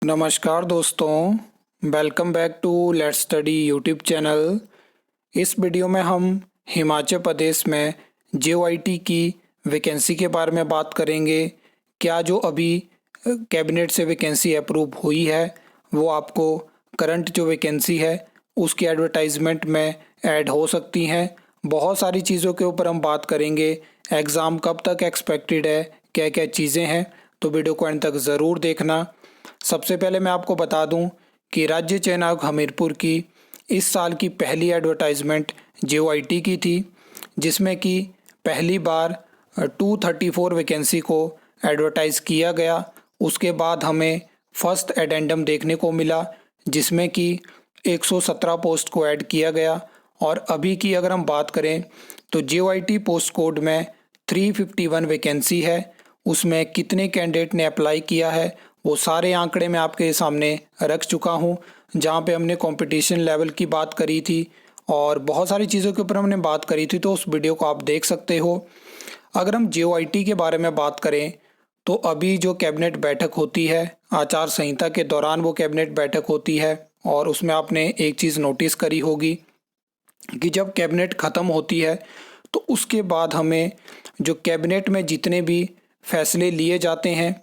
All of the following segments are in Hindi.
नमस्कार दोस्तों, welcome back to let's study YouTube channel. इस वीडियो में हम हिमाचल प्रदेश में जेओआईटी की वैकेंसी के बारे में बात करेंगे। क्या जो अभी कैबिनेट से वैकेंसी अप्रूव हुई है वो आपको करंट जो वैकेंसी है उसकी एडवर्टाइजमेंट में ऐड हो सकती हैं। बहुत सारी चीज़ों के ऊपर हम बात करेंगे। एग्ज़ाम कब तक एक्सपेक्टेड है, क्या क्या चीज़ें हैं, तो वीडियो को अंत तक ज़रूर देखना। सबसे पहले मैं आपको बता दूं कि राज्य चयन आयोग हमीरपुर की इस साल की पहली एडवर्टाइजमेंट जेओआईटी की थी, जिसमें कि पहली बार 234 वैकेंसी को एडवर्टाइज़ किया गया। उसके बाद हमें फर्स्ट एडेंडम देखने को मिला, जिसमें कि 117 पोस्ट को ऐड किया गया। और अभी की अगर हम बात करें तो जेओआईटी पोस्ट कोड में 351 वैकेंसी है। उसमें कितने कैंडिडेट ने अप्लाई किया है वो सारे आंकड़े मैं आपके सामने रख चुका हूँ। जहाँ पे हमने कंपटीशन लेवल की बात करी थी और बहुत सारी चीज़ों के ऊपर हमने बात करी थी, तो उस वीडियो को आप देख सकते हो। अगर हम जेओआईटी के बारे में बात करें तो अभी जो कैबिनेट बैठक होती है, आचार संहिता के दौरान वो कैबिनेट बैठक होती है, और उसमें आपने एक चीज़ नोटिस करी होगी कि जब कैबिनेट ख़त्म होती है तो उसके बाद हमें जो कैबिनेट में जितने भी फैसले लिए जाते हैं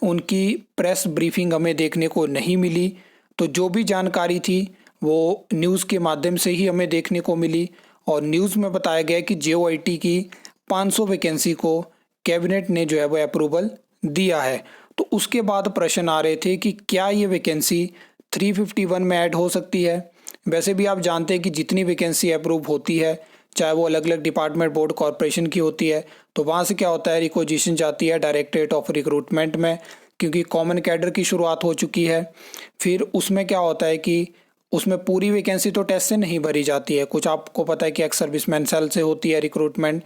उनकी प्रेस ब्रीफिंग हमें देखने को नहीं मिली। तो जो भी जानकारी थी वो न्यूज़ के माध्यम से ही हमें देखने को मिली, और न्यूज़ में बताया गया कि जेओआईटी की 500 वैकेंसी को कैबिनेट ने जो है वो अप्रूवल दिया है। तो उसके बाद प्रश्न आ रहे थे कि क्या ये वैकेंसी 351 में ऐड हो सकती है। वैसे भी आप जानते हैं कि जितनी वैकेंसी अप्रूव होती है, चाहे वो अलग अलग डिपार्टमेंट, बोर्ड, कॉरपोरेशन की होती है, तो वहाँ से क्या होता है, रिक्वेजिशन जाती है डायरेक्टरेट ऑफ रिक्रूटमेंट में, क्योंकि कॉमन कैडर की शुरुआत हो चुकी है। फिर उसमें क्या होता है कि उसमें पूरी वैकेंसी तो टेस्ट से नहीं भरी जाती है, कुछ आपको पता है कि एक्स सर्विसमैन सेल से होती है रिक्रूटमेंट।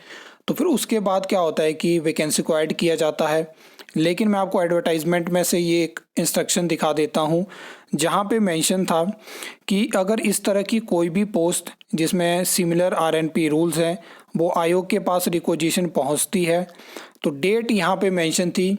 तो फिर उसके बाद क्या होता है कि वैकेंसी को ऐड किया जाता है। लेकिन मैं आपको एडवर्टाइजमेंट में से ये एक इंस्ट्रक्शन दिखा देता हूँ, जहाँ पे मेंशन था कि अगर इस तरह की कोई भी पोस्ट जिसमें सिमिलर आरएनपी रूल्स हैं वो आयोग के पास रिक्वेजिशन पहुँचती है, तो डेट यहाँ पे मेंशन थी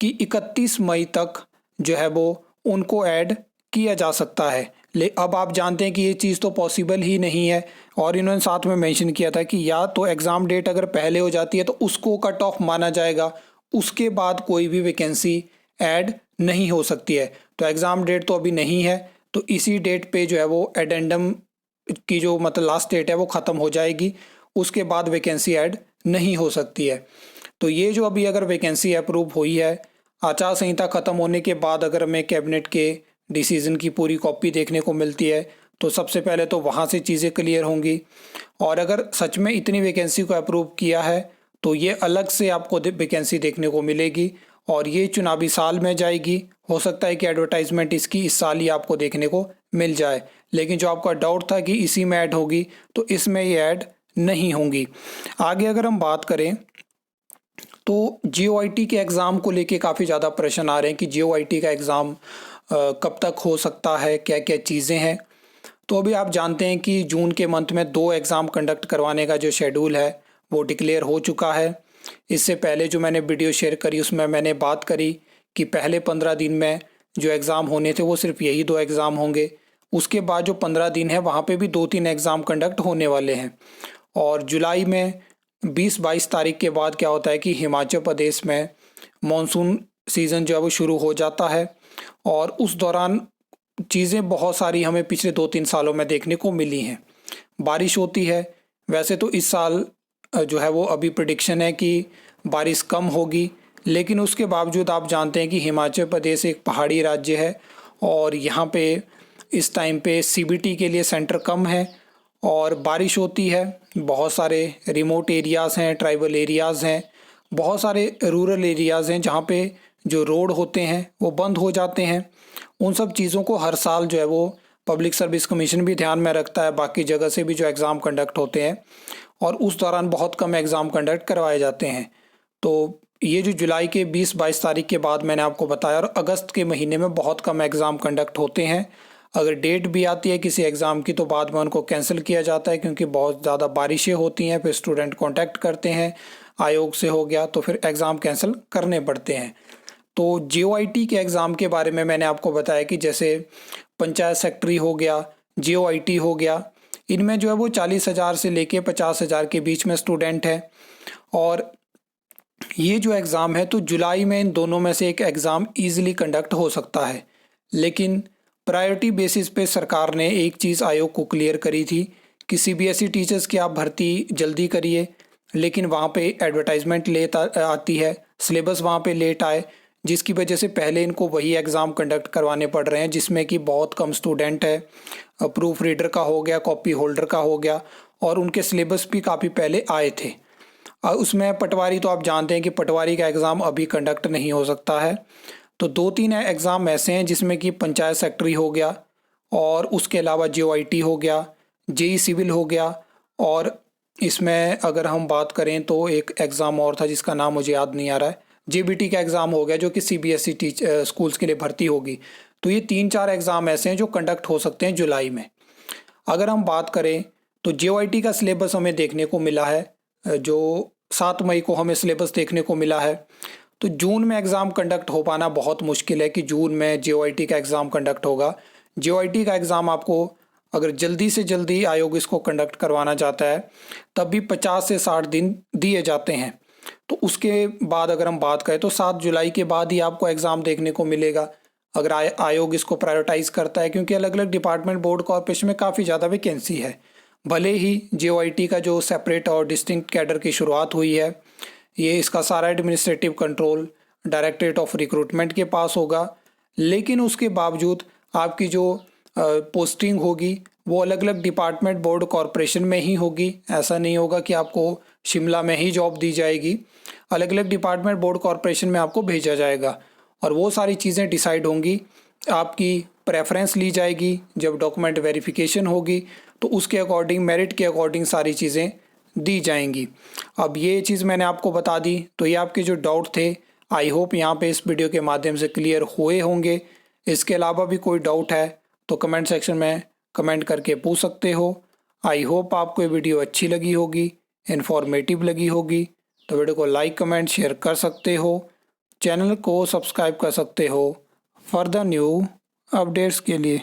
कि 31 मई तक जो है वो उनको ऐड किया जा सकता है। अब आप जानते हैं कि ये चीज़ तो पॉसिबल ही नहीं है, और इन्होंने साथ में मेंशन किया था कि या तो एग्ज़ाम डेट अगर पहले हो जाती है तो उसको कट ऑफ माना जाएगा, उसके बाद कोई भी वैकेंसी ऐड नहीं हो सकती है। तो एग्ज़ाम डेट तो अभी नहीं है, तो इसी डेट पे जो है वो एडेंडम की जो मतलब लास्ट डेट है वो ख़त्म हो जाएगी, उसके बाद वैकेंसी ऐड नहीं हो सकती है। तो ये जो अभी अगर वैकेंसी अप्रूव हुई है, आचार संहिता ख़त्म होने के बाद अगर हमें कैबिनेट के डिसीज़न की पूरी कॉपी देखने को मिलती है तो सबसे पहले तो वहाँ से चीज़ें क्लियर होंगी। और अगर सच में इतनी वैकेंसी को अप्रूव किया है तो ये अलग से आपको वैकेंसी देखने को मिलेगी, और ये चुनावी साल में जाएगी। हो सकता है कि एडवर्टाइजमेंट इसकी इस साल ही आपको देखने को मिल जाए, लेकिन जो आपका डाउट था कि इसी में ऐड होगी, तो इसमें ये ऐड नहीं होंगी। आगे अगर हम बात करें तो जेओआईटी के एग्ज़ाम को लेके काफ़ी ज़्यादा प्रश्न आ रहे हैं कि जेओआईटी का एग्ज़ाम कब तक हो सकता है, क्या क्या चीज़ें हैं। तो अभी आप जानते हैं कि जून के मंथ में 2 एग्ज़ाम कंडक्ट करवाने का जो शेड्यूल है वो डिक्लेयर हो चुका है। इससे पहले जो मैंने वीडियो शेयर करी उसमें मैंने बात करी कि पहले 15 दिन में जो एग्ज़ाम होने थे वो सिर्फ यही 2 एग्ज़ाम होंगे। उसके बाद जो 15 दिन है वहाँ पे भी 2-3 एग्ज़ाम कंडक्ट होने वाले हैं। और जुलाई में 20-22 तारीख के बाद क्या होता है कि हिमाचल प्रदेश में मॉनसून सीज़न जो है वो शुरू हो जाता है, और उस दौरान चीज़ें बहुत सारी हमें पिछले 2-3 सालों में देखने को मिली हैं। बारिश होती है। वैसे तो इस साल जो है वो अभी प्रेडिक्शन है कि बारिश कम होगी, लेकिन उसके बावजूद आप जानते हैं कि हिमाचल प्रदेश एक पहाड़ी राज्य है, और यहाँ पे इस टाइम पे सीबीटी के लिए सेंटर कम है और बारिश होती है। बहुत सारे रिमोट एरियाज़ हैं, ट्राइबल एरियाज़ हैं, बहुत सारे रूरल एरियाज़ हैं जहाँ पे जो रोड होते हैं वो बंद हो जाते हैं। उन सब चीज़ों को हर साल जो है वो पब्लिक सर्विस कमीशन भी ध्यान में रखता है, बाकी जगह से भी जो एग्ज़ाम कंडक्ट होते हैं, और उस दौरान बहुत कम एग्ज़ाम कंडक्ट करवाए जाते हैं। तो ये जो जुलाई के 20-22 तारीख के बाद मैंने आपको बताया, और अगस्त के महीने में बहुत कम एग्ज़ाम कंडक्ट होते हैं। अगर डेट भी आती है किसी एग्ज़ाम की तो बाद में उनको कैंसिल किया जाता है, क्योंकि बहुत ज़्यादा बारिशें होती हैं, फिर स्टूडेंट कांटेक्ट करते हैं, आयोग से हो गया तो फिर एग्ज़ाम कैंसिल करने पड़ते हैं। तो JOIT के एग्ज़ाम के बारे में मैंने आपको बताया कि जैसे पंचायत सेक्रेटरी हो गया, JOIT हो गया, इनमें जो है वो 40,000 से लेके 50,000 के बीच में स्टूडेंट है। और ये जो एग्ज़ाम है तो जुलाई में इन दोनों में से एक एग्ज़ाम ईजिली कंडक्ट हो सकता है। लेकिन प्रायोरिटी बेसिस पे सरकार ने एक चीज़ आयोग को क्लियर करी थी कि CBSE टीचर्स की आप भर्ती जल्दी करिए, लेकिन वहाँ पे एडवर्टाइजमेंट लेट आती है, सिलेबस वहाँ पे लेट आए, जिसकी वजह से पहले इनको वही एग्ज़ाम कंडक्ट करवाने पड़ रहे हैं जिसमें कि बहुत कम स्टूडेंट है। प्रूफ रीडर का हो गया, कॉपी होल्डर का हो गया, और उनके सिलेबस भी काफ़ी पहले आए थे। उसमें पटवारी तो आप जानते हैं कि पटवारी का एग्ज़ाम अभी कंडक्ट नहीं हो सकता है। तो 2-3 एग्ज़ाम ऐसे हैं जिसमें कि पंचायत सेक्रेटरी हो गया, और उसके अलावा JOIT हो गया, JEE सिविल हो गया, और इसमें अगर हम बात करें तो एक एग्ज़ाम और था जिसका नाम मुझे याद नहीं आ रहा है, JBT का एग्ज़ाम हो गया जो कि CBSE स्कूल्स के लिए भर्ती होगी। तो ये 3-4 एग्ज़ाम ऐसे हैं जो कंडक्ट हो सकते हैं जुलाई में। अगर हम बात करें तो JOIT का सिलेबस हमें देखने को मिला है, जो 7 मई को हमें सिलेबस देखने को मिला है। तो जून में एग्ज़ाम कंडक्ट हो पाना बहुत मुश्किल है कि जून में JOIT का एग्ज़ाम कंडक्ट होगा। JOIT का एग्ज़ाम आपको अगर जल्दी से जल्दी आयोग इसको कंडक्ट करवाना चाहता है तब भी 50 से 60 दिन दिए जाते हैं। तो उसके बाद अगर हम बात करें तो 7 जुलाई के बाद ही आपको एग्ज़ाम देखने को मिलेगा अगर आयोग इसको प्रायोरिटाइज़ करता है, क्योंकि अलग अलग डिपार्टमेंट बोर्ड कॉर्पोरेशन में काफ़ी ज़्यादा वैकेंसी है। भले ही JOIT का जो सेपरेट और डिस्टिंक्ट कैडर की शुरुआत हुई है, ये इसका सारा administrative control directorate of recruitment के पास होगा, लेकिन उसके बावजूद आपकी जो पोस्टिंग होगी वो अलग अलग डिपार्टमेंट बोर्ड कॉरपोरेशन में ही होगी। ऐसा नहीं होगा कि आपको शिमला में ही जॉब दी जाएगी, अलग अलग डिपार्टमेंट बोर्ड कॉरपोरेशन में आपको भेजा जाएगा, और वो सारी चीज़ें डिसाइड होंगी। आपकी प्रेफरेंस ली जाएगी, जब डॉक्यूमेंट वेरिफिकेशन होगी तो उसके अकॉर्डिंग, मेरिट के अकॉर्डिंग सारी चीज़ें दी जाएंगी। अब ये चीज़ मैंने आपको बता दी, तो ये आपके जो डाउट थे आई होप यहाँ पे इस वीडियो के माध्यम से क्लियर हुए होंगे। इसके अलावा भी कोई डाउट है तो कमेंट सेक्शन में कमेंट करके पूछ सकते हो। आई होप आपको ये वीडियो अच्छी लगी होगी, इन्फॉर्मेटिव लगी होगी, तो वीडियो को लाइक कमेंट शेयर कर सकते हो, चैनल को सब्सक्राइब कर सकते हो फर्दर न्यू अपडेट्स के लिए।